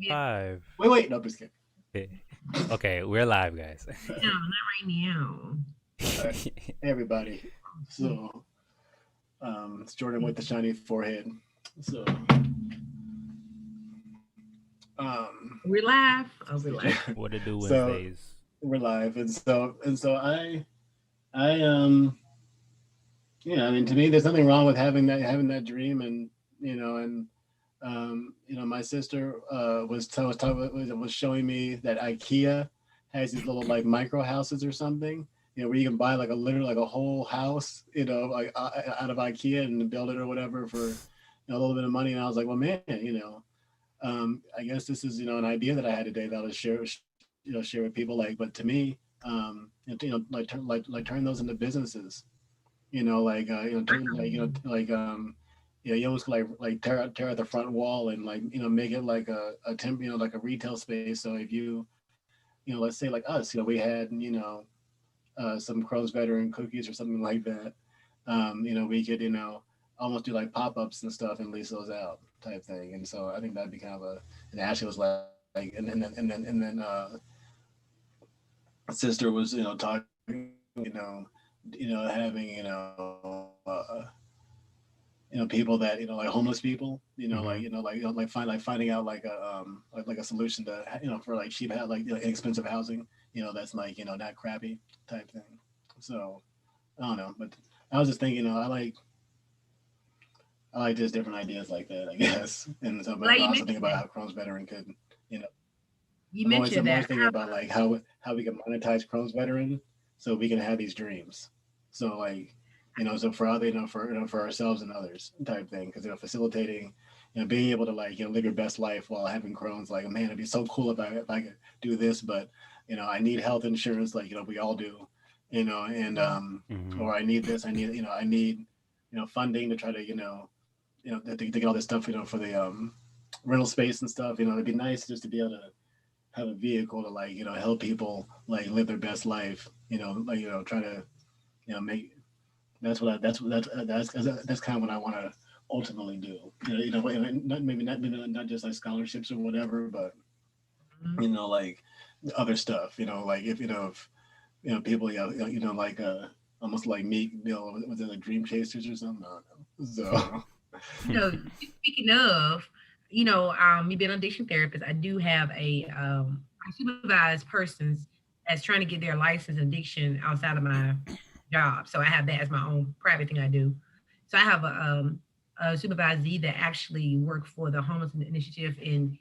Five. Wait. No, just kidding. Okay, okay, we're live, guys. No, not right now. All right, hey everybody. So, it's Jordan with the shiny forehead. So, We're live. Oh, we're live. What to do so Wednesdays? we're live, and so I yeah. I mean, to me, there's nothing wrong with having that dream, and my sister was showing me that IKEA has these little like micro houses or something. Where you can buy like literally like a whole house, like out of IKEA and build it or whatever for a little bit of money. And I was like, well, man, I guess this is an idea that I had today that I'll share with people. Like, but to me, like turn those into businesses. Turn you almost like tear out the front wall and like make it like a temp like a retail space. So if let's say like us, we had some Crohn's veteran cookies or something like that. We could almost do like pop-ups and stuff and lease those out type thing. And so I think that'd be kind of a. And Ashley was like, and then sister was talking having people that like homeless people Hmm. finding out like a solution to for like cheap like inexpensive housing that's like not crappy type thing. So I don't know, but I was just thinking I like just different ideas like that, I guess. And so but Like I you also think mentioned about that. how Crohn's veteran could you know You I'm always mentioned I'm always that. thinking about like how we can monetize Crohn's veteran so we can have these dreams. So like so for other for ourselves and others type thing because facilitating being able to like live your best life while having Crohn's like man it'd be so cool if I could do this but I need health insurance like we all do and Hmm. or I need this I need funding to try to to get all this stuff for the rental space and stuff it'd be nice just to be able to have a vehicle to like help people like live their best life like try to make that's what I, that's kind of what I want to ultimately do not just like scholarships or whatever but Mhm. like other stuff like if people like almost like me was it like dream chasers or something I don't know so Speaking of, me being an addiction therapist, I do have I supervise persons that's trying to get their license in addiction outside of my job. So I have that as my own private thing I do. So I have a supervisee that actually worked for the homeless initiative in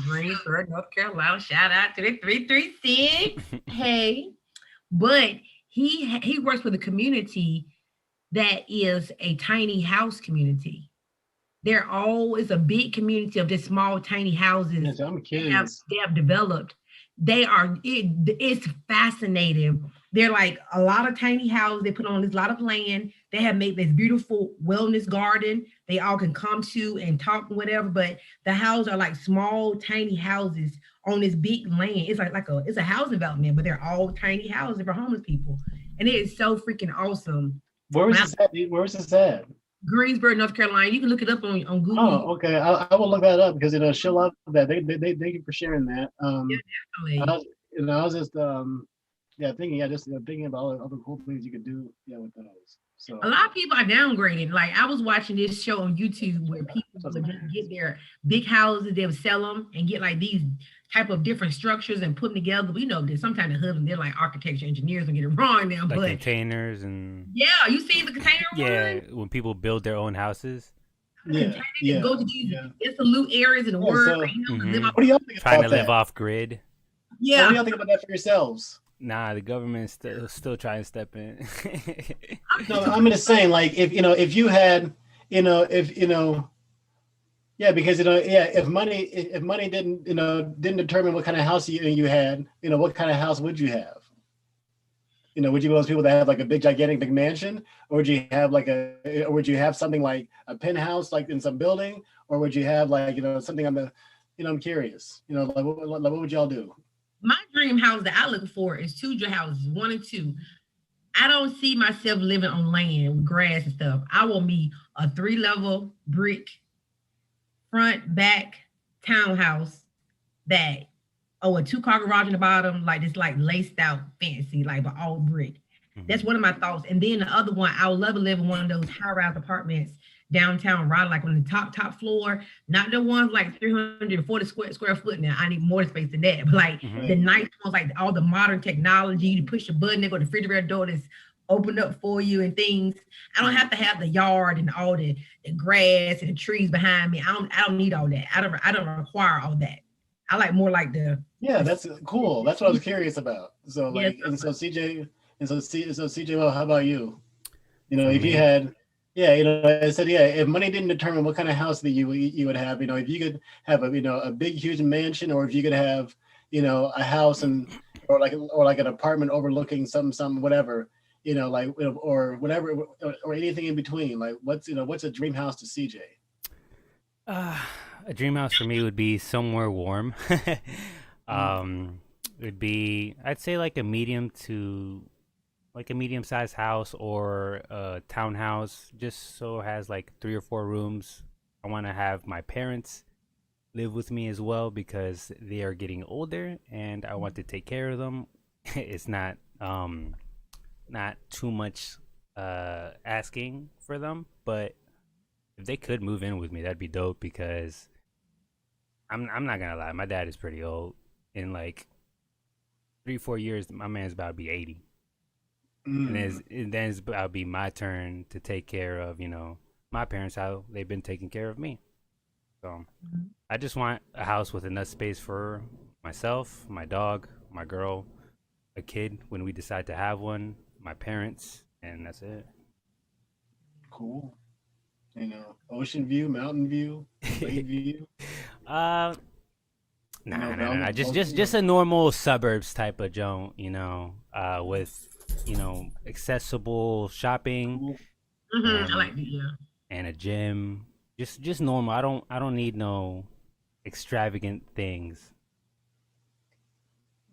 Greensboro, North Carolina. Shout out to the 336. Hey, but he works for the community that is a tiny house community. They're all it's a big community of just small, tiny houses yes I'm that have curious. they have developed. It's fascinating. They're like a lot of tiny houses. They put on this lot of land. They have made this beautiful wellness garden. They all can come to and talk and whatever. But the houses are like small, tiny houses on this big land. It's like a housing development, but they're all tiny houses for homeless people, and it is so freaking awesome. Where When was I this at where was this at? Greensboro, North Carolina. You can look it up on Google. Oh, okay. I will look that up because she'll love that. They thank you for sharing that. Yeah, I definitely. was I was just yeah thinking just thinking about all the cool things you could do with those. A So lot of people are downgrading. Like I was watching this show on YouTube where people sounds would just get hilarious. their big houses, they would sell them and get like these type of different structures and put them together. We know that sometimes the husband, they're like architecture engineers and get it wrong now, Like but containers and yeah, you see the container one? yeah, when people build their own houses. The container Yeah, that yeah, go to these yeah, desolate areas in the yeah. world, So and live Hmm. off. what do y'all think Trying to about live that? off grid. Yeah, what do Yeah, y'all think about that for yourselves? Nah, the government's still trying to step in. No, I'm just saying like if you had if yeah because if money didn't determine what kind of house you had what kind of house would you have? Would you be those people that have like a big gigantic big mansion, or would you have or would you have something like a penthouse like in some building, or would you have like something on the I'm curious. Like what would y'all do? my dream house that I look for is two houses, one and two. I don't see myself living on land with grass and stuff. I want me a 3 level brick front back townhouse that, oh, a 2-car garage in the bottom, like this, like laced out fancy, like but all brick. That's Mhm. one of my thoughts. And then the other one, I would love to live in one of those high-rise apartments downtown Raleigh, like on the top floor, not the ones like 340 square foot. Now I need more space than that, but like Mhm. the Right. nice ones, like all the modern technology. You push a button, they go to the refrigerator door that's opened up for you and things. I don't have to have the yard and all the grass and the trees behind me. I don't need all that. I don't require all that. I like more like Yeah, the that's cool. That's what I was curious about. So yes. like, and so CJ, so CJ, well, how about you? You know, For if you me, had, yeah, you know, I said, yeah, if money didn't determine what kind of house that you would have, you know, if you could have a, you know, a big huge mansion, or if you could have, you know, a house and or like an apartment overlooking some whatever, you know, like or whatever, or anything in between. Like, what's, you know, what's a dream house to CJ? uh, a dream house for me would be somewhere warm. Mm, um, would be I'd say like a medium to like a medium-sized house or a townhouse, just so it has like 3 or 4 rooms. I want to have my parents live with me as well because they are getting older and I want to take care of them. It's not too much asking for them, but if they could move in with me, that'd be dope because I'm not gonna lie, my dad is pretty old. In like 3 4 years, my man's about to be 80, mm, and then it's about to be my turn to take care of my parents how they've been taking care of me. So I just want a house with enough space for myself, my dog, my girl, a kid when we decide to have one, my parents, and that's it. cool. You know, ocean view, mountain view, lake view. uh, You know, nah. Just balcony, just you just know. a normal suburbs type of joint, with accessible shopping Cool. I and like the yeah. and a gym. Just normal. I don't need no extravagant things.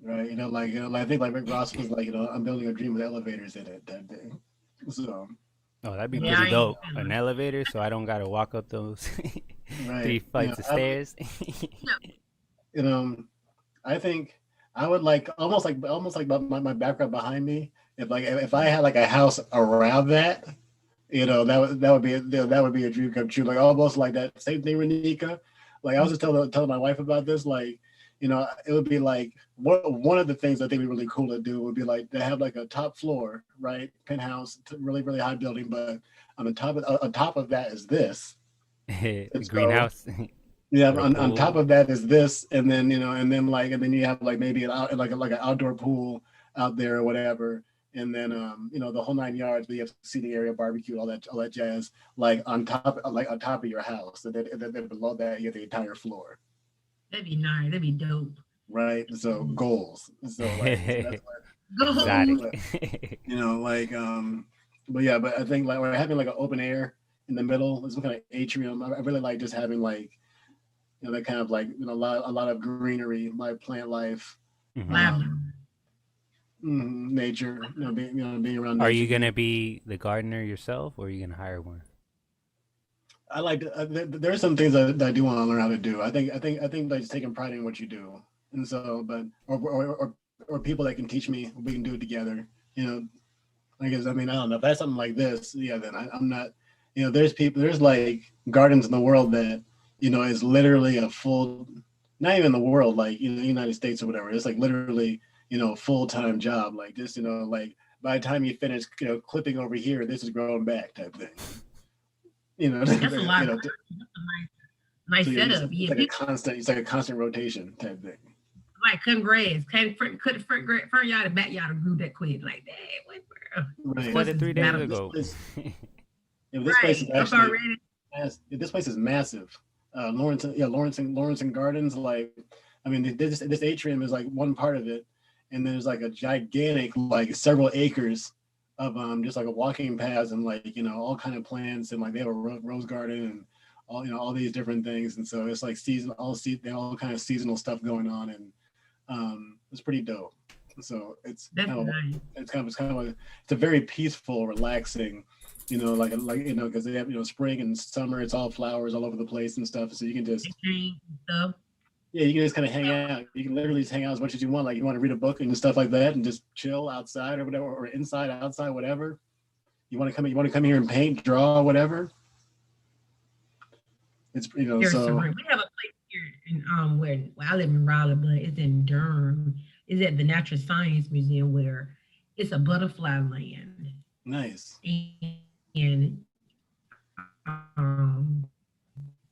Right. You know, like I think like Rick Ross was like, you know, I'm building a dream with elevators in it that day. So, Oh, that'd be you Yeah, know, pretty I ain't dope. feeling An it. elevator, so I don't gotta walk up those three right. You know, flights of stairs. you know, I think I would like almost like my background behind me. If I had like a house around that, you know, that would be a dream come true. Like almost like that same thing with Nika. Like I was just telling my wife about this. Like, you know, it would be like one of the things I think would be really cool to do would be like to have like a top floor, right, penthouse, really high building, but on top of that is this, and The so greenhouse yeah, with a on top pool. of that is this, and then and then you have like maybe like an outdoor pool out there or whatever, and then you know, the whole 9 yards. But you have seating area, barbecue, all that jazz, like on top of your house, and then below that you have the entire floor, That'd be nice. That'd be dope. right? So goals. So like so that's Go. what, you know, like but yeah, but I think like we're having like an open air in the middle, some kind of atrium. I really like just having like, you know, that kind of like, you know, a lot of greenery, my plant life, Hmm. Lavender. um, nature, you know, being around Are nature. you gonna be the gardener yourself, or are you gonna hire one? I like there are some things that I do want to learn how to do. I think like just taking pride in what you do, and so but or people that can teach me, we can do it together. You know, I guess, I mean, I don't know if that's something like this. Yeah, then I'm not. You know, there's like gardens in the world that, you know, is literally a full, not even the world, like, you know, United States or whatever. It's like literally, you know, full time job. Like this, you know, like by the time you finish, you know, clipping over here, this is growing back type thing. You know, That's a lot. you know, That's a nice so setup. it's Yeah, like people it's like a constant rotation type thing. like cutting grass, cut the front yard and backyard and grew that quick. Like, dang, what? Of Just Right. cut course, it it's 3 days battle. This ago. place, you know, this place is Right, up actually already. this place is massive. Lawrence and Gardens. Like, I mean, this atrium is like one part of it, and there's like a gigantic, like several acres of just like a walking paths and like, you know, all kind of plants, and like they have a rose garden and all, you know, all these different things, and so it's like they all kind of seasonal stuff going on, and it's pretty dope. So That's nice. it's kind of like, it's a very peaceful, relaxing, you know, like, you know, because they have, you know, spring and summer, it's all flowers all over the place and stuff. So you can just, They change and stuff. Yeah, you can just kind of hang out. You can literally just hang out as much as you want. Like you want to read a book and stuff like that, and just chill outside or whatever, or inside, outside, whatever. You want to come here and paint, draw, whatever. It's There's some. so We have a place here in where well, I live in Raleigh, but it's in Durham. It's at the Natural Science Museum where it's a butterfly land, nice. and um,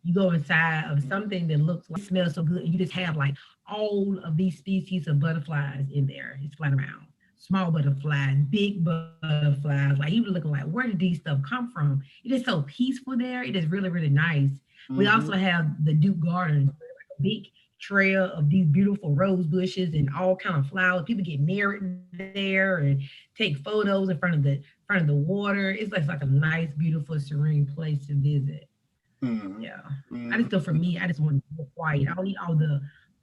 you go inside of something that looks like smells so good, and you just have like all of these species of butterflies in there. It's flying around. Small butterflies, big butterflies. Like you were looking like, where did these stuff come from? It is so peaceful there. It is really, really nice. We also have the Duke Gardens, like a big trail of these beautiful rose bushes and all kind of flowers. People get married there and take photos in front of the water. It's like a nice, beautiful, serene place to visit. Yeah. I just feel for me, I just want to be quiet. I don't need all the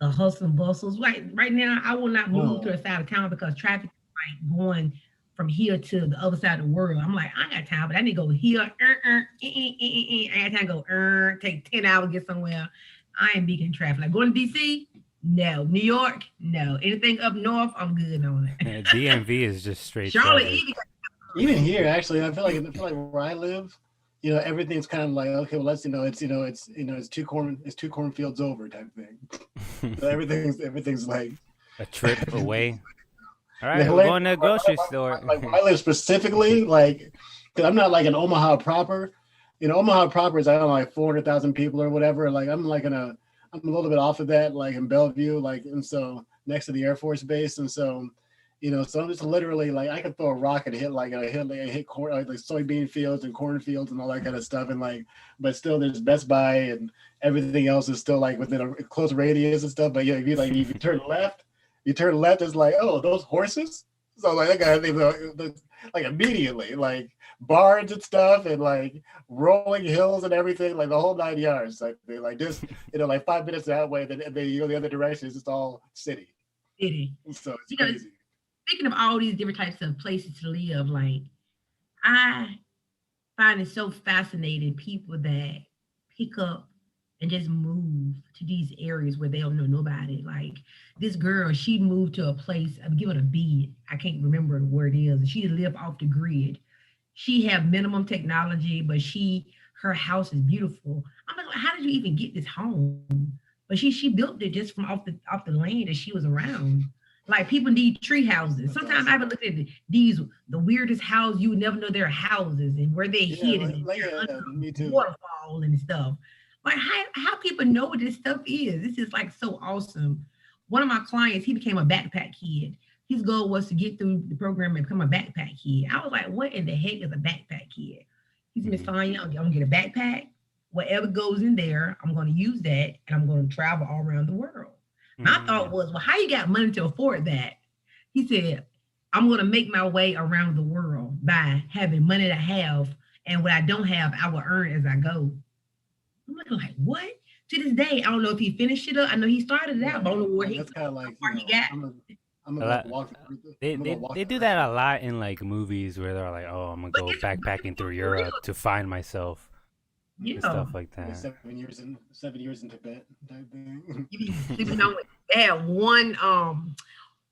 hustle and bustles. Right now, I will not move to the side of town because traffic is like going from here to the other side of the world. I'm like, I got time, but I need to go here. I got time to go, take 10 hours, get somewhere. I ain't big in traffic. Like going to DC, no. New York, no. Anything up north, I'm good on it. DMV is just straight Charlotte, traffic. Even here, actually, I feel like where I live, everything's kind of like, okay, well, let's, it's two cornfields over type thing. So everything's like a trip away. All right, we're going to a grocery store. Like where I live specifically, like, because I'm not like in Omaha proper. Omaha proper is, I don't know, like 400,000 people or whatever. Like I'm a little bit off of that, like in Bellevue, like, and so next to the Air Force Base, and so. So I'm just literally like I could throw a rock and hit corn, like soybean fields and cornfields and all that kind of stuff, and like, but still there's Best Buy and everything else is still like within a close radius and stuff. But yeah, if you turn left, it's like, oh, those horses. So like that kind of thing, like immediately, like barns and stuff, and like rolling hills and everything, like the whole 9 yards. Like just like 5 minutes that way, then the other direction is just all city. City. So it's crazy. Speaking of all these different types of places to live, like I find it so fascinating people that pick up and just move to these areas where they don't know nobody. Like this girl, she moved to a place, I'm giving a bid. I can't remember where it is. She lived off the grid. She had minimum technology, but her house is beautiful. I'm like, how did you even get this home? But she built it just from off the land that she was around. Like people need tree houses. Sometimes I even look at the weirdest houses. You would never know they're houses and where they hid me too. Waterfall and stuff. Like how people know what this stuff is. This is like so awesome. One of my clients, he became a backpack kid. His goal was to get through the program and become a backpack kid. I was like, what in the heck is a backpack kid? He said, Miss Sonia, I'm gonna get a backpack. Whatever goes in there, I'm gonna use that and I'm gonna travel all around the world. My thought was, well, how you got money to afford that? He said, I'm going to make my way around the world by having money to have, and what I don't have, I will earn as I go. I'm looking like, what? To this day, I don't know if he finished it up. I know he started it out, but I don't know where he got. They do that a lot in like movies where they're like, oh, I'm going to go backpacking through Europe to find myself. Yeah, stuff like that. 7 years in Tibet type thing. They had one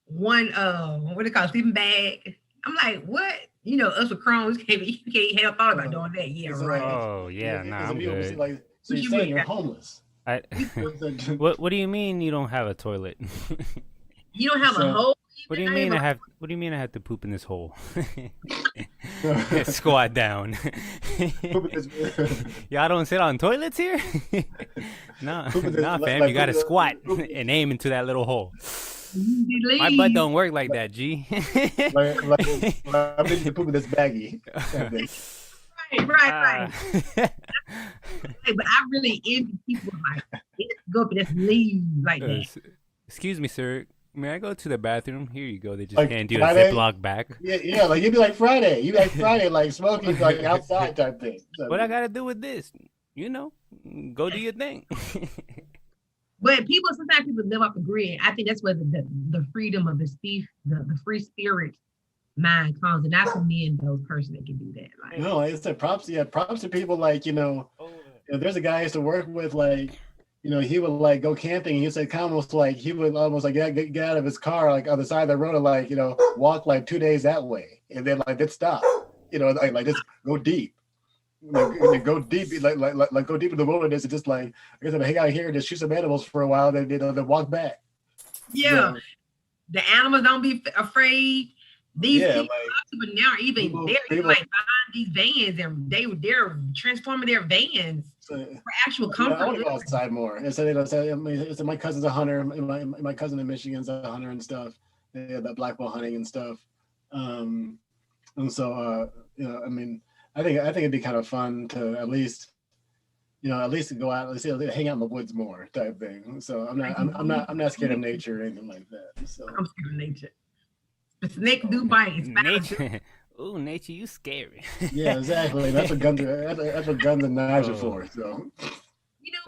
what they call sleeping bag. I'm like, what? Us with Crohn, you can't help thought about doing that. Yeah, right. Oh yeah, I'm good. Like, so you're saying you're homeless? What do you mean you don't have a toilet? You don't have a hole? What do you mean I have to poop in this hole? Squat down. Y'all don't sit on toilets here? Nah, fam, you gotta squat and aim into that little hole. My butt don't work like that, G. I think you poop in this baggie. Right. But I really envy people like go up and just leave like that. Excuse me, sir. May I go to the bathroom? Here you go. They just hand you a Ziploc bag. Yeah, like you'd be like Friday. Like smoking like outside type thing. So, what I gotta do with this? Go do your thing. But sometimes people live off the grid. I think that's where the freedom of the free spirit mind comes, and I commend those persons that can do that. Like, no, it's a props to people like there's a guy I used to work with, like he would like go camping. He said almost like he would almost like get out of his car like on the side of the road and like walk like 2 days that way, and then like then stop. Like just go deep. Like go deep, like go deep in the wilderness and just like I guess hang out here and just shoot some animals for a while, then walk back. Yeah, So, the animals don't be afraid. These yeah, people, but now even they're people, like buying these vans and they're transforming their vans for actual comfort. I want to go outside more. And so my cousin's a hunter. My cousin in Michigan's a hunter and stuff. They have that black bull hunting and stuff. And so I mean, I think it'd be kind of fun to at least go out, let's say, hang out in the woods more type thing. So I'm not scared of nature or anything like that. So I'm scared of nature. The snake do bite. Nature. Ooh, nature, you scary. Yeah, exactly. That's what guns and knives are for. So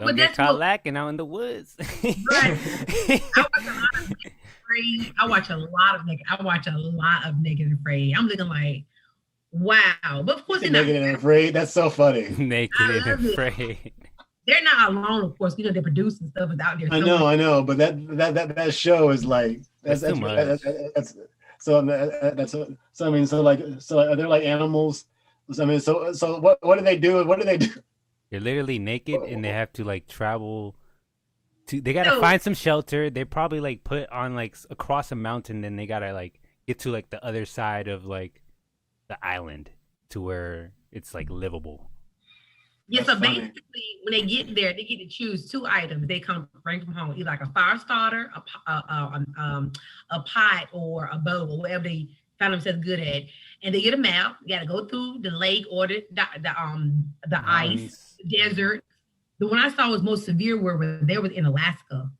Don't but get that's caught what, lacking out in the woods. right. I watch a lot of Naked. I watch a lot of Naked and Afraid. I'm looking like, wow. But of course, they're Naked and Afraid. That's so funny. Naked and Afraid. They're not alone, of course. They're producing stuff is out there. I know, but that show is like that's too much. So I mean, so are they like animals? I mean, so what do they do? What do they do? They're literally naked and they have to like travel to. They gotta find some shelter. They probably like put on like across a mountain. Then they gotta like get to like the other side of like the island to where it's like livable. Yeah, so basically, when they get there, they get to choose 2 items they bring from home, either like a fire starter, a pot, or a bow, or whatever they found themselves good at. And they get a map. You got to go through the lake or the ice, the desert. The one I saw was most severe where they was in Alaska.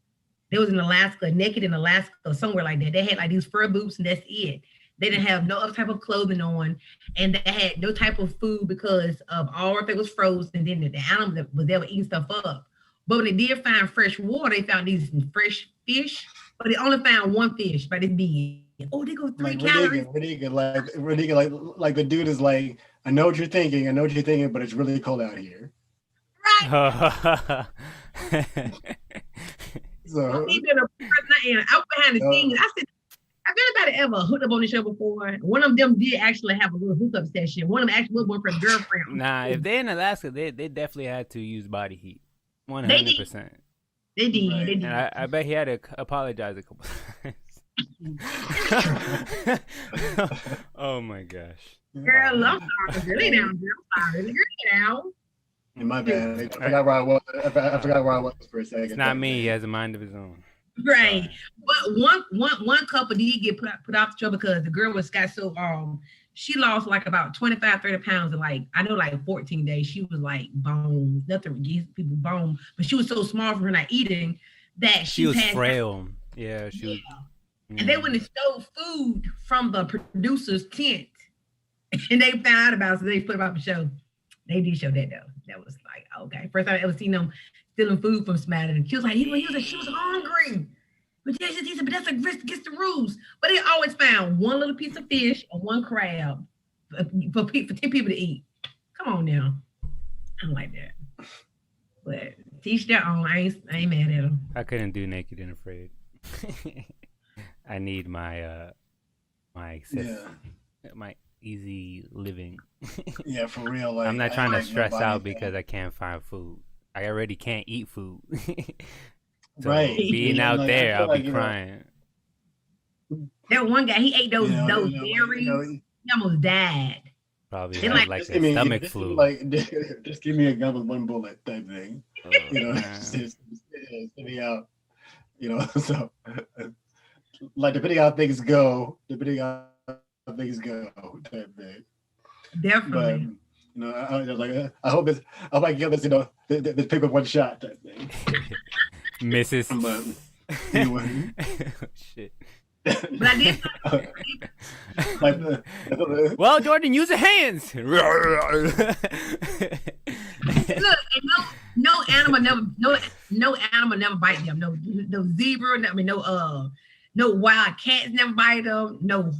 They was in Alaska, naked in Alaska, or somewhere like that. They had like these fur boots, and that's it. They didn't have no other type of clothing on, and they had no type of food because of all of it was frozen. And then the animals that was there were eating stuff up. But when they did find fresh water, they found these fresh fish, but they only found 1 fish by this big. Oh, they go 3 calories. Ridiculous. Like the dude is like, I know what you're thinking, but it's really cold out here. Right. So he did I was behind the scenes. I said, have anybody ever hooked up on the show before? One of them did actually have a little hookup session. One of them actually was one for a girlfriend. Nah, if they're in Alaska, they definitely had to use body heat. 100%. They did. Right. They did. And I bet he had to apologize a couple times. Oh my gosh. Girl, I'm sorry. Really down, girl. I'm sorry. You're down. My bad. I forgot where I was. I forgot where I was for a second. It's not me. He has a mind of his own. Right, but one couple did get put off the show because the girl got so she lost like about 25-30 pounds in like I know like 14 days. She was like bone, nothing gives people bone, but she was so small from her not eating that she was frail. Yeah, she was. And they went and stole food from the producer's tent, and they found out about it, so they put it off the show. They did show that though. That was like okay, first time I ever seen them stealing food from somebody. And she was like, she was hungry. But he said, but that's against the rules. But they always found 1 little piece of fish or 1 crab for 10 people to eat. Come on now. I don't like that. But teach their own. I ain't mad at them. I couldn't do Naked and Afraid. I need my my easy living. Yeah, for real. Like, I'm not trying to stress out because I can't find food. I already can't eat food. So right. Being out there, I'll be crying. That one guy, he ate those berries. He almost died. Probably had like a stomach flu. Just give me a gun with 1 bullet type thing. Just get me out. So like depending on how things go type thing. Definitely. But I hope I get this, this pick with 1 shot type thing. Mrs. But anyway. Oh, shit. But I did. Well, Jordan, use your hands. Look, and no animal never bite them. No zebra. No wild cats never bite them. No,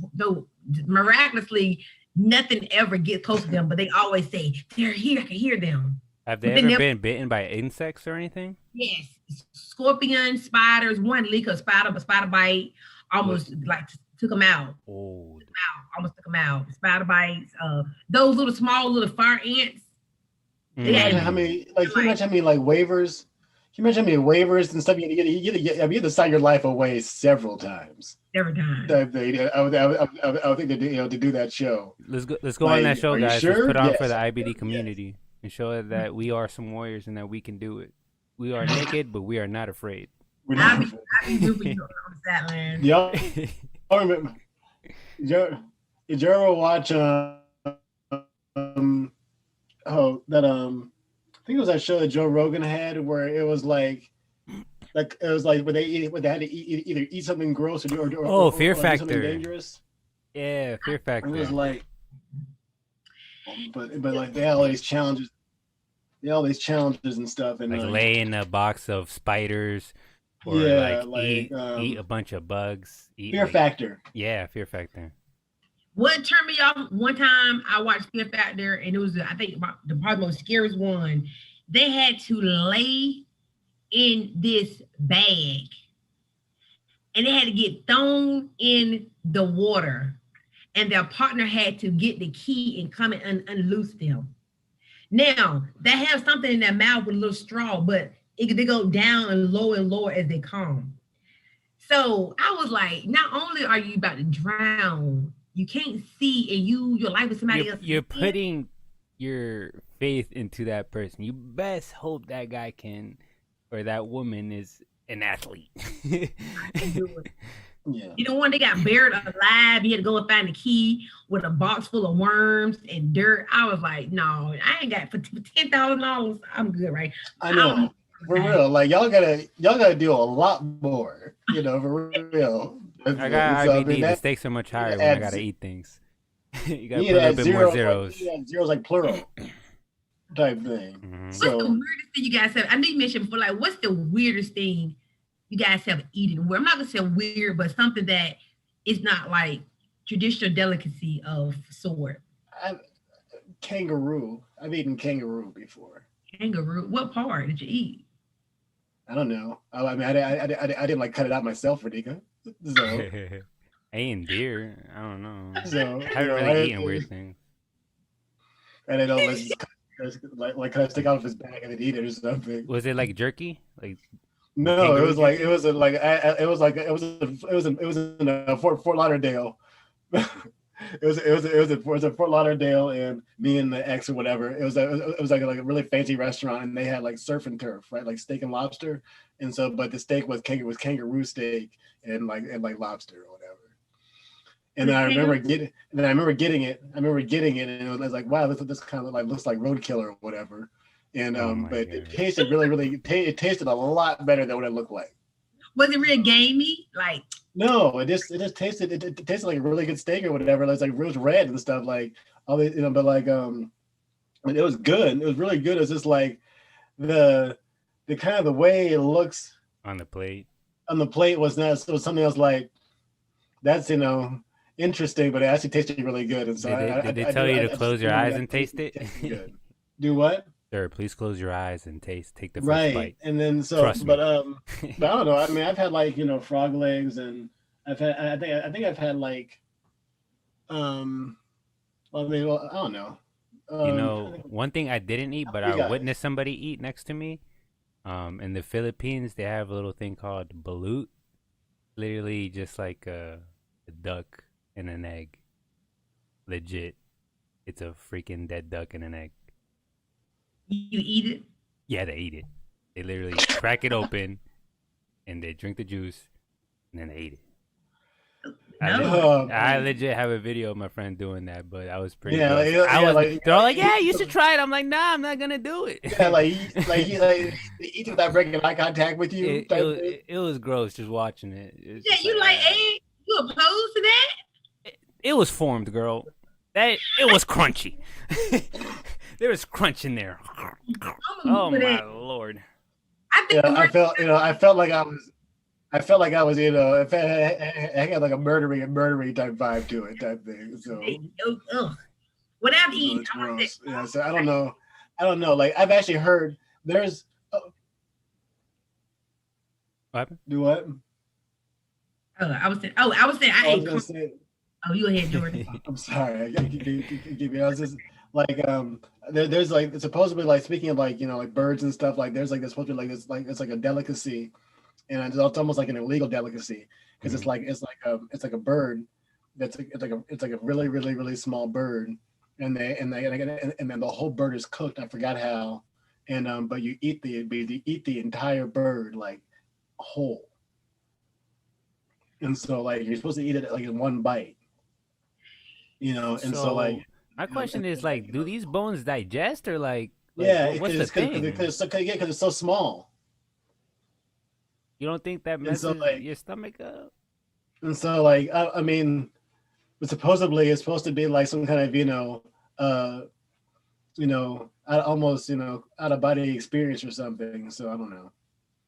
miraculously, nothing ever gets close to them. But they always say they're here. I can hear them. Have they But then ever there, been bitten by insects or anything? yes, scorpions, spiders. One leak a spider, but spider bite What? almost like took them out. Oh, Almost took them out. Spider bites. Those little small little fire ants. Can They you had imagine how mm. many like? Can you like imagine how many like waivers? Can you imagine how many waivers and stuff you had to sign your life away several times? every time. Type thing. I would think that to do that show. Let's go on that Like, show, are you guys. Let's sure? put on for Yes. the I'm IBD sure. Yes. community and show that we are some warriors and that we can do it. We are naked, but we are not afraid. We're I'll not. be I'll be rooting you on the sideline. Y'all remember? Did you ever watch that I think it was that show that Joe Rogan had where it was like it was like where they had to either eat something gross Oh, Fear or do something Factor. dangerous. Yeah, Fear It Factor. was like, but like they had all these challenges. They had all these challenges and stuff, and Like lay in a box of spiders, or yeah, like eat like a bunch of bugs. Fear Factor. Yeah, Fear Factor. What turned me off one time I watched Fear Factor, and it was I think the probably most scariest one. They had to lay in this bag, and they had to get thrown in the water, and their partner had to get the key and come and unloose them. Now they have something in their mouth with a little straw, but they go down and lower as they come. So I was like, not only are you about to drown, you can't see, and your life is somebody else. You're putting your faith into that person. You best hope that guy can, or that woman is an athlete. Yeah. You know, when they got buried alive, you had to go and find the key with a box full of worms and dirt. I was like, no, I ain't got for $10,000. I'm good, right? I know. For real, like y'all gotta do a lot more, for real. I got So, IBD. The stakes are much higher when I gotta eat things. You gotta put a little bit more zeros. Zeros like plural type thing. Mm-hmm. What's So the weirdest thing you guys have? I know you mentioned before, like, what's the weirdest thing you guys have eaten? Where I'm not gonna say weird, but something that is not like traditional delicacy of sort. Kangaroo. I've eaten kangaroo before. Kangaroo. What part did you eat? I don't know. I mean, I didn't like cut it out myself, Radika. So, I ain't deer. I don't know. so I haven't really eaten weird things. And then like cut a stick out of his back and then eat it or something. Was it like jerky? Like No, it was like it was in Fort Lauderdale. It was a Fort Lauderdale, and me and the ex or whatever. It was like a really fancy restaurant, and they had like surf and turf, right, like steak and lobster. And so, but the steak was kangaroo steak and like lobster or whatever. And then I remember getting it. and it was like, wow, this kind of like looks like roadkill or whatever. And but it tasted it tasted a lot better than what it looked like. Was it real gamey? Like No, it just tasted it tasted like a really good steak or whatever. It was like rose red and stuff, like all the but like it was good. It was really good. It was just like the kind of the way it looks on the plate. On the plate was not. It was something else like that's interesting, but it actually tasted really good. And so did they tell you to close your eyes and taste it? Good. Do what? Sir, please close your eyes and take the first right. bite. And then so, but I don't know. I mean, I've had like frog legs, and I think I've had like I don't know. One thing I didn't eat, but I witnessed somebody eat next to me. In the Philippines, they have a little thing called balut. Literally, just like a duck and an egg. Legit, it's a freaking dead duck and an egg. You eat it? Yeah, they eat it. They literally crack it open, and they drink the juice, and then they eat it. I legit have a video of my friend doing that, but I was pretty. Yeah, they're all like, "Yeah, you should try it." I'm like, "Nah, I'm not gonna do it." Yeah, he eats without breaking eye contact with you. It was gross just watching it. Yeah, you like egg? You opposed to that? It was formed, girl. It was crunchy. There was crunch in there. Oh my lord! I felt like I was. I had like a murdery type vibe to it, type thing. So without eating, gross. Yeah, so I don't know. I don't know. Like I've actually heard there's What happened? do what? I was saying I I was ate gonna corn. say. Oh, you ahead, Jordan. I'm sorry. I was just like there's like supposedly like speaking of like like birds and stuff like there's supposed to be like this like it's like a delicacy and it's almost like an illegal delicacy because Mhm. it's like a bird it's like a really small bird and then the whole bird is cooked. I forgot how and but you eat the entire bird like whole and so like you're supposed to eat it like in one bite and so like So my question is like, do these bones digest or like yeah, what's the thing? because it's so small, You don't think that and so messes like your stomach up? I mean, but supposedly it's supposed to be like some kind of uh, almost out of body experience or something. So I don't know,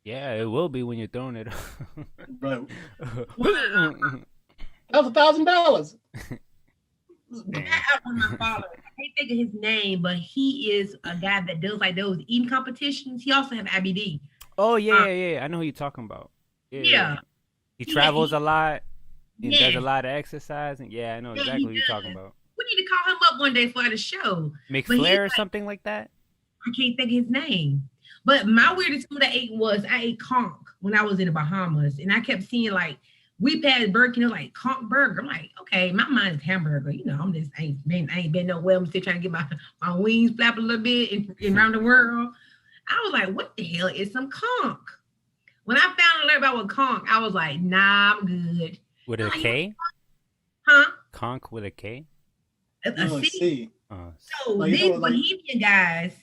Yeah, it will be when you're throwing it. but Well, that's $1,000. Damn. I on my father. I can't think of his name, but he is a guy that does like those eating competitions. He also have IBD. Oh yeah, Uh, yeah, yeah. I know who you're talking about. Yeah, yeah. yeah, He travels he a lot and does a yes, lot of exercise. And yeah, I know yeah, exactly he who you're talking does. about. We need to call him up one day for the show. But he's McFlair or like, something like that. I can't think of his name. But my Mm. weirdest food I ate was I ate conch when I was in the Bahamas, and I kept seeing like we passed Burger King, like conch burger. I'm like, okay, my mind is hamburger. I'm just I ain't been nowhere. I'm still trying to get my wings flap a little bit and around the world. I was like, what the hell is some conch? When I found out about what conch, I was like, nah, I'm good. With I'm a like, K? huh? Conch with a K? A No, let's C. see. So Like you these know, like Bohemian guys,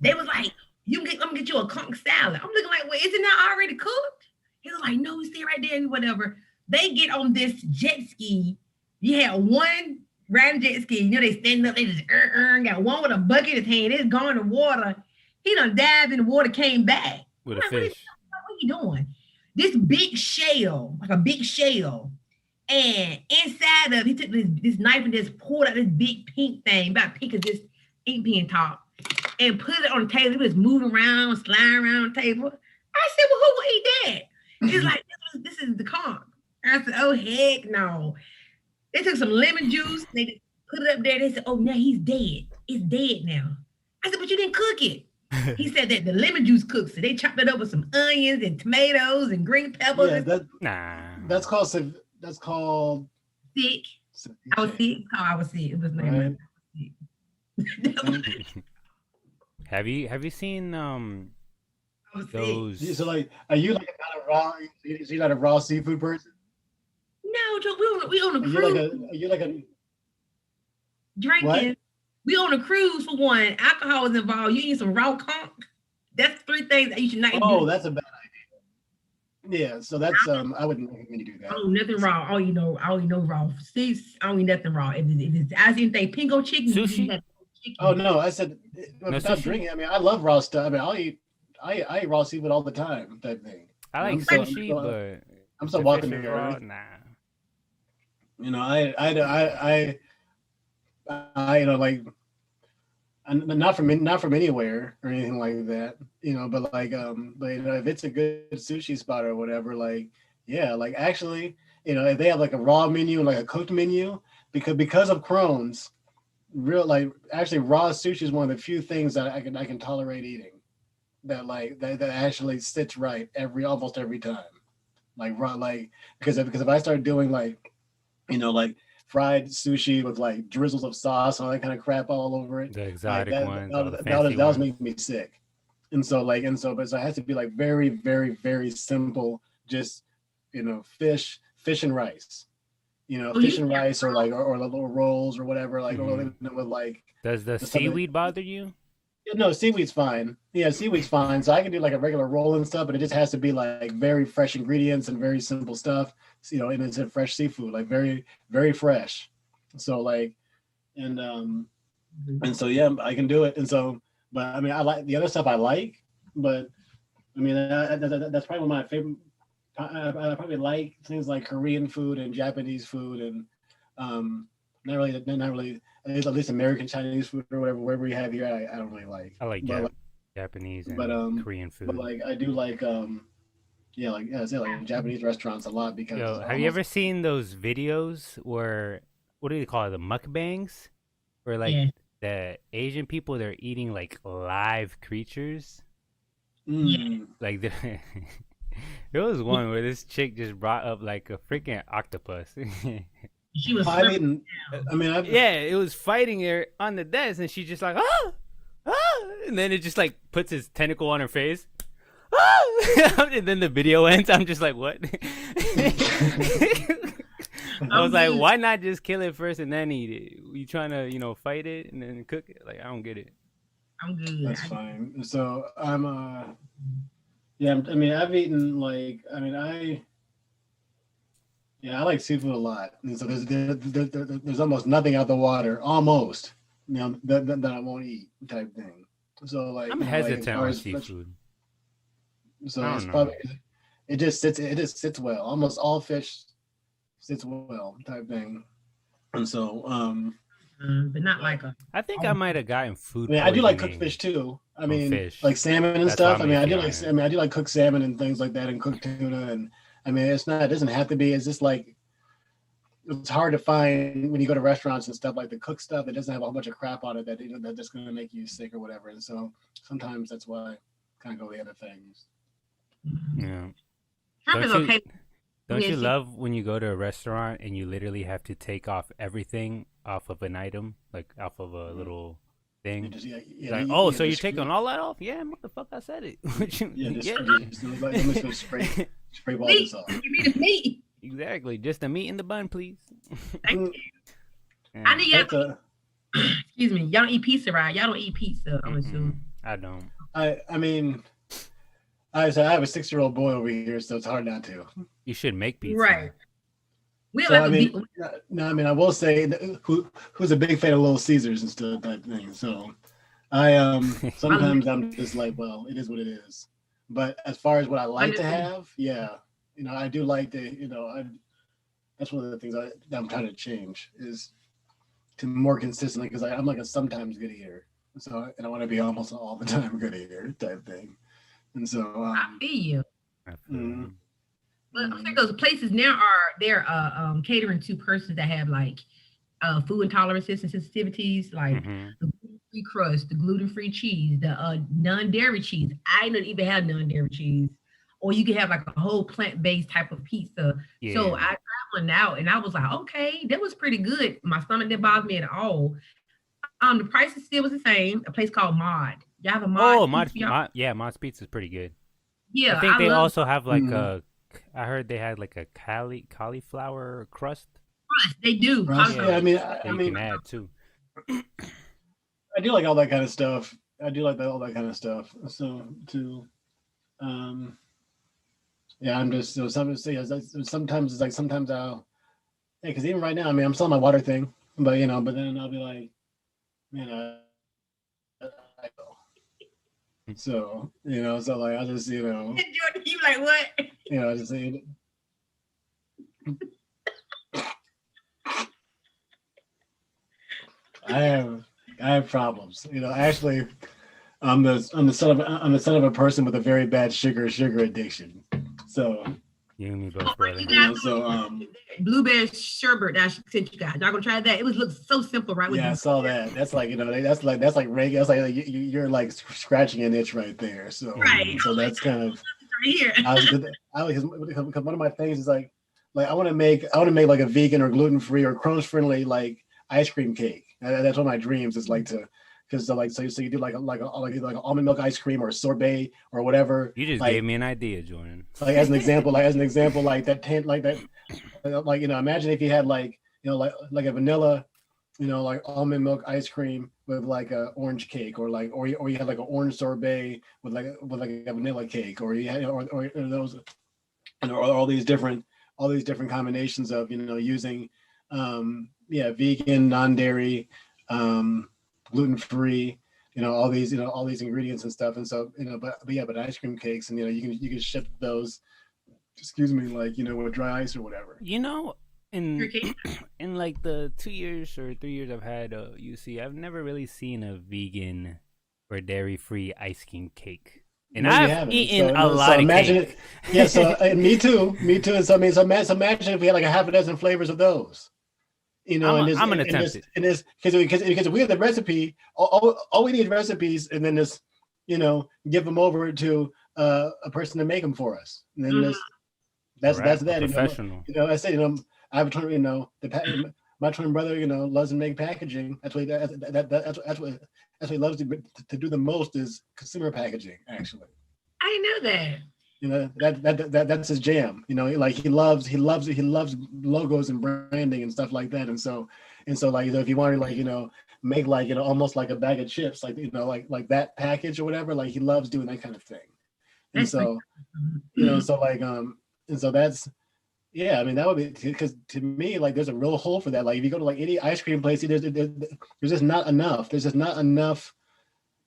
they was like, I'm gonna get you a conch salad. I'm looking like, wait, isn't that already cooked? He was like, no, stay right there and whatever. They get on this jet ski. You had one riding jet ski, they standing up, they just got one with a bucket in his hand, it's going to water. He done dived in the water, came back. I'm With a like, fish. what are you doing? This big shell, like a big shell. And inside of he took this knife and just pulled out this big pink thing, about pink as this ink pen top, and put it on the table. He was moving around, sliding around the table. I said, well, who would eat that? He's like, this is the conch. I said, oh, heck no. They took some lemon juice, they put it up there. They said, oh, now he's dead. It's dead now. I said, but you didn't cook it. He said that the lemon juice cooks it. They chopped it up with some onions and tomatoes and green peppers yeah, and Nah. that's called sick. I was sick. Oh, I was sick. It was right? sick. Have you seen I was sick. those? So like, are you like not a raw? Is you not a raw seafood person? No, Joe, we on a Are you like cruise a? Are you like a what? drinking. We on a cruise for one. Alcohol is involved. You eat some raw conch. That's three things that you should not do. Oh, that's a bad idea. Yeah, so that's I wouldn't recommend you do I that. don't eat nothing raw. I don't eat no raw. See, I don't eat nothing raw. If it's I see anything pingo chicken, you Sushi? have Oh chicken. no, I said No without sushi? drinking. I mean, I love raw stuff. I mean, I eat raw seafood all the time, type thing. I like I'm so sushi, but I'm if still the walking fish the is raw, earth. nah. Like not from anywhere or anything like that. But like but if it's a good sushi spot or whatever, like yeah, like actually, if they have like a raw menu and like a cooked menu, because of Crohn's, real like actually raw sushi is one of the few things that I can tolerate eating that actually sits right almost every time. Like raw like because if I start doing like fried sushi with like drizzles of sauce and all that kind of crap all over it, The like exotic ones, all the that fancy was ones. making me sick. But so it has to be like very, very, very simple, just fish and rice. Oh, Fish you and said rice or like or little rolls or whatever, like or Hmm. with like Does the something. seaweed bother you? No, seaweed's fine. Yeah, seaweed's fine. So I can do like a regular roll and stuff, but it just has to be like very fresh ingredients and very simple stuff. And it's a fresh seafood, like very, very fresh. So like, and and so yeah, I can do it. And so, but I mean, I like the other stuff I like, but I mean, that's probably one of my favorite. I probably like things like Korean food and Japanese food, and not really at least American Chinese food or whatever we have here. I don't really like, I like but like, Japanese but and Korean but food. like I do like I say like Japanese restaurants a lot because Yo, have you almost ever seen those videos where what do you call it, the mukbangs, where like Yeah. the Asian people they're eating like live creatures? Yeah. mm, Like there was one where this chick just brought up like a freaking octopus. She was I've slurping eaten. down. I mean, I've Yeah, it was fighting her on the desk, and she's just like ah, ah, and then it just like puts his tentacle on her face. Ah! And then the video ends. I'm just like, what? I was I'm like, good. why not just kill it first and then eat it? You trying to, fight it and then cook it? Like, I don't get it. I'm good. that's fine. So I'm yeah. I mean, I've eaten like I like seafood a lot, and so there's almost nothing out the water, almost, that I won't eat type thing. So like I'm like as hesitant far on as seafood. so I it's don't know. probably it just sits well. Almost all fish sits well type thing, and so But not but like a. I think I Oh, might have gotten I food mean I do like cooked poisoning fish too. I from mean fish. like salmon and That's why stuff. I'm iffy on it. I do like cooked salmon and things like that, and cooked tuna, and I mean it doesn't have to be. It's just like it's hard to find when you go to restaurants and stuff like the cooked stuff. It doesn't have a whole bunch of crap on it that that's just going to make you sick or whatever. And so sometimes that's why I kind of go the other things. Yeah. shrimp Don't is you okay. don't you Yeah, love when you go to a restaurant and you literally have to take off everything off of an item, like off of a little You thing? just Like, oh, so you're just taking all that off? Yeah, motherfucker, I said it. What you- yeah. just like I'm just gonna spray all meat. this off. Give me the meat. Exactly. Just the meat in the bun, please. Thank Mm, you. Yeah. I need y'all. That's a Excuse me. Y'all don't eat pizza, right? Y'all don't eat pizza. I'm Mm-mm. assuming. I don't. I mean I have a 6-year-old boy over here, so it's hard not to. You should make pizza. Right. We So have I a mean, beef. no, I mean I will say who's a big fan of Little Caesars and stuff type thing. So I sometimes I'm just like, well, it is what it is. But as far as what I like to have, yeah, I do like to, that's one of the things that I'm trying to change is to more consistently because I'm like a sometimes good eater. So and I want to be almost all the time good eater type thing. And so I feel you. I feel mm, you. But I think those places now they're catering to persons that have like food intolerances and sensitivities, like Mhm. the gluten-free crust, the gluten-free cheese, the non-dairy cheese. I don't even have non-dairy cheese. Or you can have like a whole plant-based type of pizza. So Yeah. I tried one out and I was like, okay, that was pretty good. My stomach didn't bother me at all. The prices still was the same. A place called Mod. Y'all have a Oh, Mod pizza? Y'all? Mod's Pizza is pretty good. I Yeah, think I they love also have like mm, I heard they had like a cauliflower crust. crust. They do. crust. Yeah, Yeah, I mean, that I you can mean, add too. I do like all that kind of stuff. I do like all that kind of stuff. So to um yeah, I'm just so sometimes it's like sometimes I'll because even right now, I mean, I'm selling my water thing, but then I'll be like, man, I so so like I'll just Jordan, you like what? I just say I have problems. Actually, I'm the son of a person with a very bad sugar addiction. So You and me both, brother. You guys so blueberry sherbet that I sent you guys. Y'all gonna try that? It was look so simple, right? yeah, I saw that. That's like that's like regular. That's like you're like scratching an itch right there. So Right. so that's kind of right here. because one of my things is like I want to make like a vegan or gluten free or Crohn's friendly like ice cream cake. That's one of my dreams is like to because so you do like almond milk ice cream or sorbet or whatever. You just like, gave me an idea, Jordan. like as an example like that imagine if you had like like a vanilla like almond milk ice cream with like a orange cake or you had like an orange sorbet with like a vanilla cake or you had or those or all these different combinations of using vegan non-dairy gluten free all these ingredients and stuff and so but ice cream cakes and you can ship those excuse me like with dry ice or whatever. in cake? in like the 2 years or 3 years I've had UC, I've never really seen a vegan or dairy-free ice cream cake, and No, you I've haven't. eaten So a no, so lot of imagine cake. it. Yeah. So me too. Me too. And so I mean, so imagine if we had like a half a dozen flavors of those. I'm gonna attempt it. and this because we have the recipe. All we need is recipes, and then just give them over to a person to make them for us. And then this A that's rap, a that. professional. I said I have a twin. My twin brother loves to make packaging. That's what that's what he loves to do the most is consumer packaging. Actually, I didn't know that. that's his jam. Like he loves logos and branding and stuff like that. And so like if you want to make almost like a bag of chips, like that package or whatever, like he loves doing that kind of thing. And so so like and so that's yeah, I mean that would be because to me like there's a real hole for that. Like if you go to like any ice cream place, there's just not enough. There's just not enough.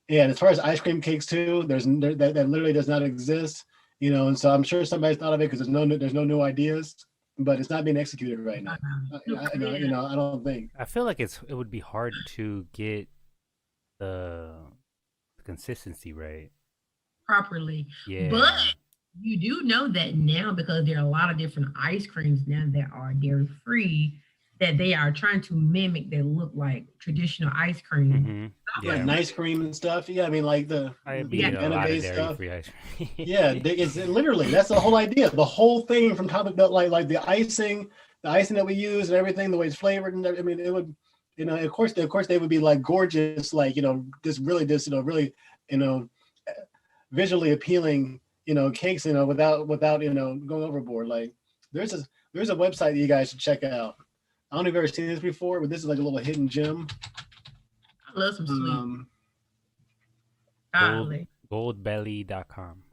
Yeah, and as far as ice cream cakes too, that literally does not exist. And so I'm sure somebody's thought of it because there's no new ideas, but it's not being executed right now. I don't think. I feel like it would be hard to get the consistency right. Properly. Yeah. But you do know that now because there are a lot of different ice creams now that are dairy free that they are trying to mimic that look like traditional ice cream. Mm-hmm. Like ice cream and stuff. Yeah, I mean like I eat a lot of dairy-free ice cream. Yeah, it's literally that's the whole idea. The whole thing from top of like the icing that we use and everything, the way it's flavored and I mean it would, of course they would be like gorgeous, like this really visually appealing, cakes, without going overboard. Like there's a website that you guys should check out. I don't know if you've ever seen this before, but this is like a little hidden gem. I love some sweet. Goldbelly.com.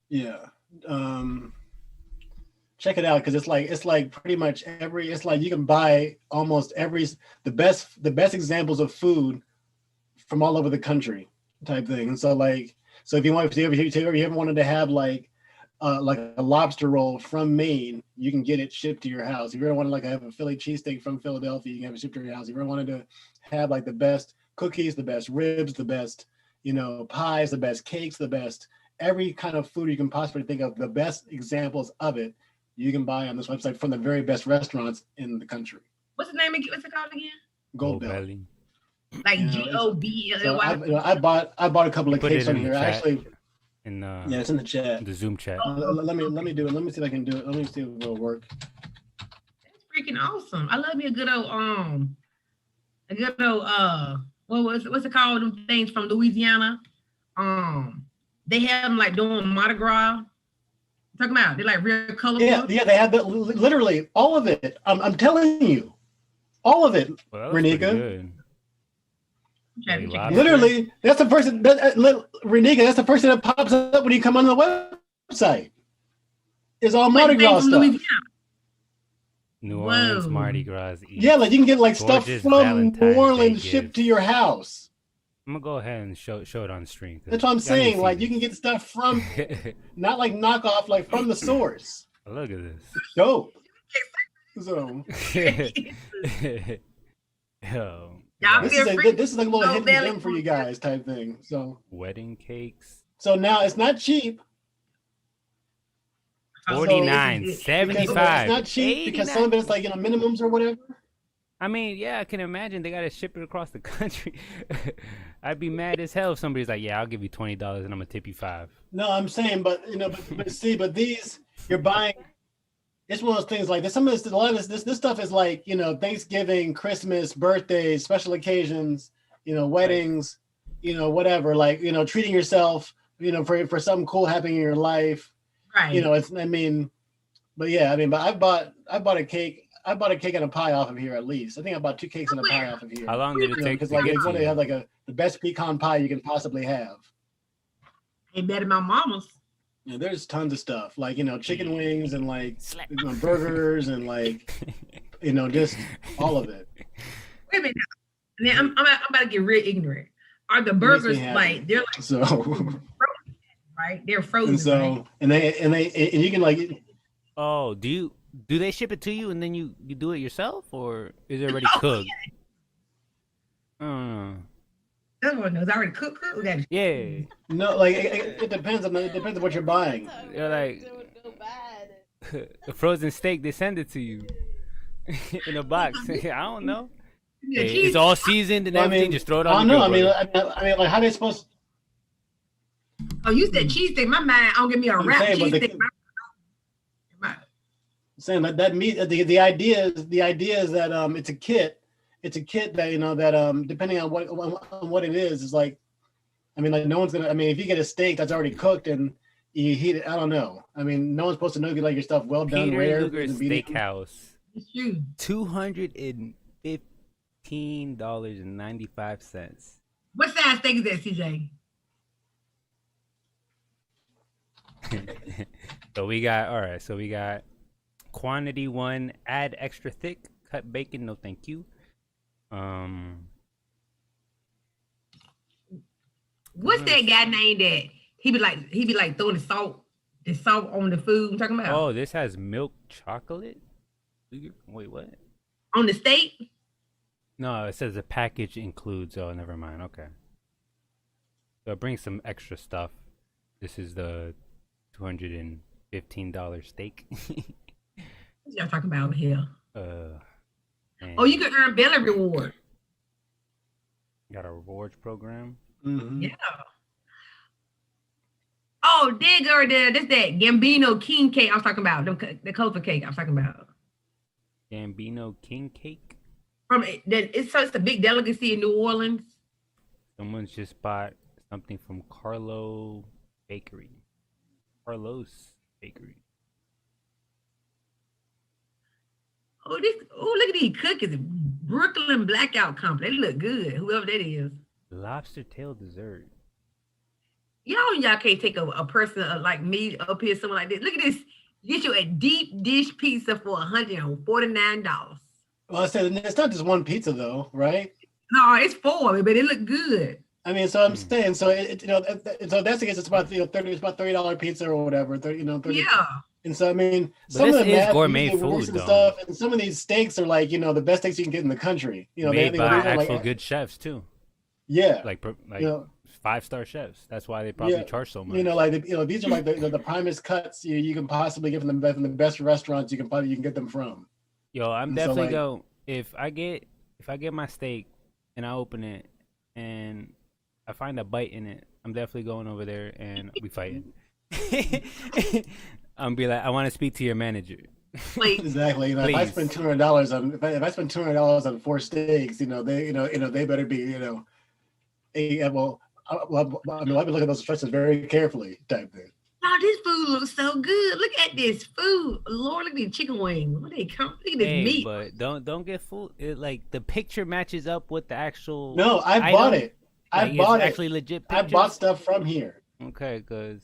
Yeah. Check it out because it's like pretty much it's like you can buy almost the best examples of food from all over the country type thing. And so if you ever wanted to have like a lobster roll from Maine, you can get it shipped to your house. If you ever wanted to have a Philly cheesesteak from Philadelphia, you can have it shipped to your house. If you ever wanted to have like the best cookies, the best ribs, the best pies, the best cakes, the best every kind of food you can possibly think of, the best examples of it, you can buy on this website from the very best restaurants in the country. What's the name? What's it called again? Goldbelly. Like GOBLY. So I bought a couple of cakes on here. Actually, yeah, it's in the chat. The Zoom chat. Let me do it. Let me see if I can do it. Let me see if it will work. That's freaking awesome. I love me a good old what's it called? Them things from Louisiana. They have them like doing Mardi Gras. Talking about they're like real colorful. Yeah, they have that literally all of it. I'm telling you, all of it, Renika. Literally, that's the person. Renika, that's the person that pops up when you come on the website. It's all Mardi Gras stuff. New Orleans Mardi Gras. Yeah, like you can get like stuff from New Orleans shipped to your house. I'm gonna go ahead and show it on the stream. That's what I'm saying. Like you can get stuff from, not like knockoff, like from the source. Look at this. Dope. So. Yo. This is like a little hidden gem for you guys type thing. So wedding cakes. So now it's not cheap. $49.75. It's not cheap because some of it's like minimums or whatever. I mean, yeah, I can imagine they gotta ship it across the country. I'd be mad as hell if somebody's like, "Yeah, I'll give you $20 and I'm gonna tip you $5." No, I'm saying, but but these you're buying. It's one of those things like some of this. A lot of this stuff is like Thanksgiving, Christmas, birthdays, special occasions, weddings, whatever. Like treating yourself, for something cool happening in your life. Right. But I bought a cake. I bought a cake and a pie off of here at least. I think I bought 2 cakes and a pie off of here. How long did it take? Because like they want to have like the best pecan pie you can possibly have. Ain't better than my mama's. Yeah, there's tons of stuff like chicken wings and like burgers and like just all of it. Wait a minute. Now, I'm about to get real ignorant. Are the burgers like they're like so? Right, they're frozen. And so right? and you can like. Oh, do do they ship it to you and then you do it yourself, or is it already Oh, cooked? I don't know. That one knows already cooked. Yeah, No, like it depends on what you're buying. you're like It would go bad. a frozen steak. They send it to you in a box. I don't know. Yeah, Hey, cheese. it's all seasoned and Well, I everything. mean, Just throw it I on. don't the know. grill, I mean, like how they supposed? Oh, you said cheese steak. My mind, I'll give me a I'm wrap saying, cheese but steak. saying that meat. The idea is that it's a kit. It's a kit that that depending on what it is like. I mean, like no one's gonna. I mean, if you get a steak that's already cooked and you heat it, I don't know. I mean, no one's supposed to know if you like your stuff well done, Peter rare, Luger's medium. Steakhouse. It's true. $215.95. What size steak is that, CJ? So we got So we got quantity 1. Add extra thick cut bacon. No, thank you. What's that guy named that? He be like throwing the salt on the food. I'm talking about Oh, this has milk chocolate. Wait, what? on the steak. No, it says the package includes. Oh, never mind. Okay. So it brings some extra stuff. This is the $215 steak. What y'all talking about over here? Oh, you can earn Bella reward. got a rewards program. Mm-hmm. Yeah. Oh, digger, that's that Gambino King cake I was talking about. The Copa cake I was talking about. Gambino King Cake. It's a big delicacy in New Orleans. Someone's just bought something from Carlos Bakery. Oh, look at these cookies. Brooklyn Blackout Company. They look good. Whoever that is. Lobster tail dessert. Y'all can't take a person like me up here, someone like this. Look at this. Get you a deep dish pizza for $149. Well, I said it's not just one pizza though, right? No, it's 4, but it look good. I mean, so I'm saying, so so that's the case. It's about it's about $30 pizza or whatever. 30. Yeah. And so I mean, But some of this the is gourmet food, and though. stuff, and some of these steaks are like the best steaks you can get in the country. Made by they're actual good chefs too. Yeah, Like 5-star chefs. That's why they probably charge so much. these are like the primest cuts you can possibly get from the best restaurants you can get them from. Yo, I'm And so, definitely like- go if I get my steak and I open it and I find a bite in it, I'm definitely going over there and we fighting. I'm be like, I want to speak to your manager. Like, Exactly. If I spend $200 on if I spend $200 on 4 steaks, they better be I've been looking at those instructions very carefully, type thing. oh, this food looks so good. Look at this food. Lord, look at these chicken wings. Look at this Hey, meat. but don't get fooled. Like the picture matches up with the actual. No, I item. bought it. I Like, bought it's it. actually legit. I Pictures. bought stuff from here. Okay, because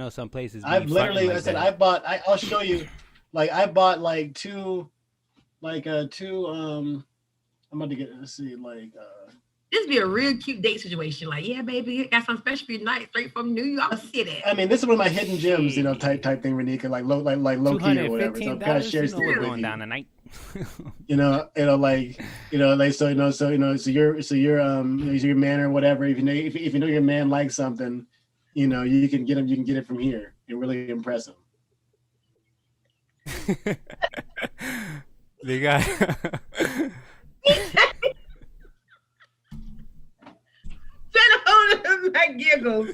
some places. I've be literally, fronting I said, that. I'll show you. Like I bought like two. I'm about to get. Let's see. This be a real cute date situation. Like, yeah, baby, got some special for you tonight, straight from New York City. I mean, this is one of my hidden gems, type thing, Renika, like low key or whatever. So I'm kind of sharing $215. stuff We're with going you. down tonight. So your man or whatever. If you know your man likes something, you can get him. You can get it from here and really impress him. They got. Like giggles.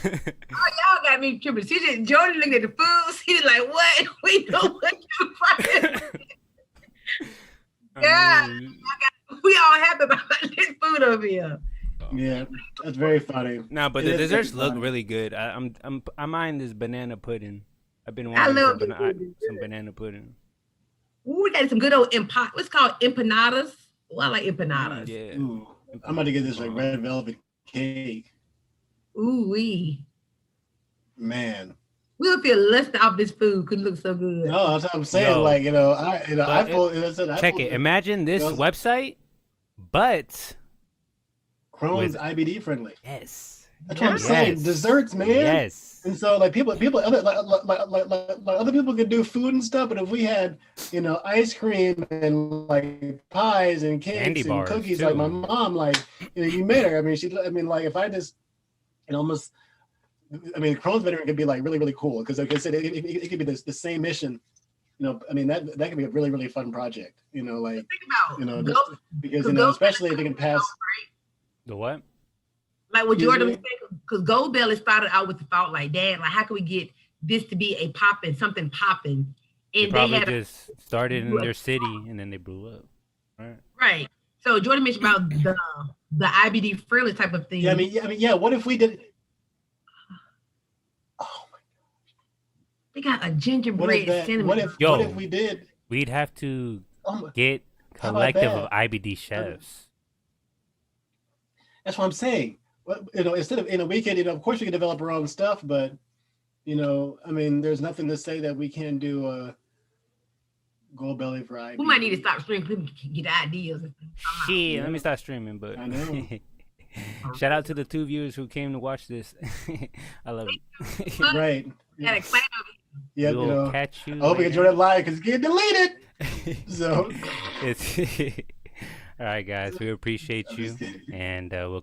Oh, y'all got me tripping. Jody looked at the food. She was like, what? We know what you find. Yeah. We all happy about this food over here. Yeah, that's very funny. No, but It the is desserts pretty look funny. really good. I mind this banana pudding. I've been I wanting love some banana pudding. Ooh, we got some good old what's called empanadas. Oh, I like empanadas. Yeah. Ooh, I'm about to get this like red velvet cake. Ooh wee. Man. We'll feel left off this food because it looks so good. No, that's what I'm saying. Yo. Like, Check it. Imagine this website, but Crohn's with- IBD friendly. yes, That's what I'm saying. Yes. Desserts, man. Yes. And so like other other people could do food and stuff, but if we had, ice cream and like pies and Candy cakes and bars, cookies, like my too. mom, like you made her. I mean, like if I just, almost, Crohn's veteran could be like really really cool because like I said, it could be the same mission. I mean that could be a really really fun project. Like Think about just because especially if it can pass. The what? Like what Excuse Jordan me? was saying, because Gold Bell is started out with the thought like, Dad, like how can we get this to be a popping, something popping? They And probably had just started in their city and then they blew up. Right. right. So Jordan mentioned about the IBD friendly type of thing. Yeah. What if we did? Oh my! They got a What gingerbread if that? cinnamon. What if we did? We'd have to Oh my, get How about collective of that? IBD chefs. that's what I'm saying. Instead of we could, of course we could develop our own stuff, but there's nothing to say that we can't do Gold Belly for IBD. We might need to stop streaming. People can get ideas. Shit, Yeah. let me start streaming. But I know. shout out to the 2 viewers who came to watch this. I love you. Right. Got excited. Yeah. We'll catch you. I hope you enjoyed later. that live because it's getting deleted. So. It's all right, guys. We appreciate I'm you, just kidding. and we'll